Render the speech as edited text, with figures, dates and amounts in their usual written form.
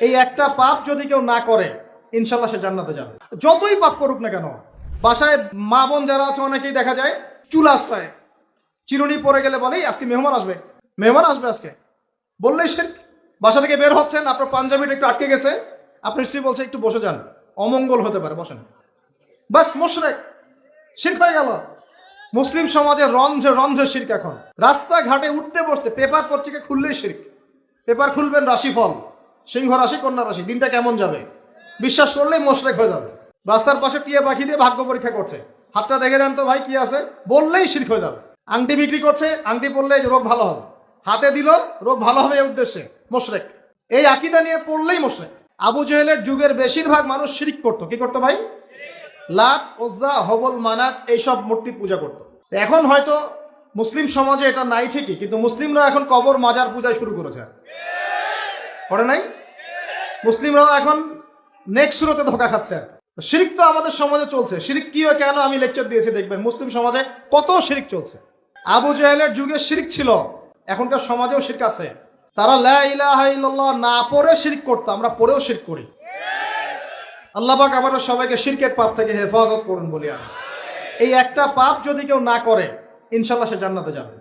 এই একটা পাপ যদি কেউ না করে ইনশাল্লাহ সে জান্নাতে যাবে, যতই পাপ করুক না কেন। বাসায় মা বোন যারা আছে অনেকেই দেখা যায় চুল আশ্রয় চিরুনি পরে গেলে বলেই আজকে মেহমান আসবে, মেহমান আসবে আজকে, বললেই শিরক। বাসা থেকে বের হচ্ছেন, আপনার পাঞ্জাবিটা একটু আটকে গেছে, আপনার স্ত্রী বলছে একটু বসে যান, অমঙ্গল হতে পারে, বসেন, বাস মুশরিক, শিরক হয়ে গেল। মুসলিম সমাজে রন্ধ্রে রন্ধ্রে শিরক। এখন রাস্তাঘাটে উঠতে বসতে পেপার পত্রিকা খুললেই শিরক। পেপার খুলবেন রাশিফল, সিংহ রাশি কন্যা রাশি, দিনটা কেমন যাবে বিশ্বাস করলেই মুশরিক হয়ে যাবে। রাস্তার পাশে টিয়া পাখি দিয়ে ভাগ্য পরীক্ষা করছে, হাতটা দেখে দেন তো ভাই কি আছে, বললেই শিরক হয়ে যাবে। আংটি বিক্রি করছে, আংটি পড়লে রোগ ভালো হবে, হাতে দিল রোগ ভালো হবে এই উদ্দেশ্যে, মুশরিক। এই আকীদা নিয়ে পড়লেই মুশরিক। আবু জেহেলের যুগের বেশিরভাগ মানুষ শিরক করতো। কি করতো ভাই? লাত, উজ্জা, হবল, মানাত এইসব মূর্তি পূজা করতো। এখন হয়তো মুসলিম সমাজে এটা নাই ঠিকই, কিন্তু মুসলিমরা এখন কবর মাজার পূজায় শুরু করেছে, করে নাই? মুসলিমরাও এখন নেক্সট সুরতে ধোকা খাচ্ছে। শিরক তো আমাদের সমাজে চলছে। শিরক কি হয় কেন আমি লেকচার দিয়েছি, দেখবেন মুসলিম সমাজে কত শিরক চলছে। আবু জেহেলের যুগে শিরক ছিল, এখনকার সমাজেও শিরক আছে। তারা লা ইলাহা ইল্লাল্লাহ না পড়ে শিরক করতো, আমরা পড়েও শিরক করি। আল্লাহ পাক আমাদের সবাইকে শিরকের পাপ থেকে হেফাজত করুন বলি আমি। এই একটা পাপ যদি কেউ না করে ইনশাল্লাহ সে জান্নাতে যাবে।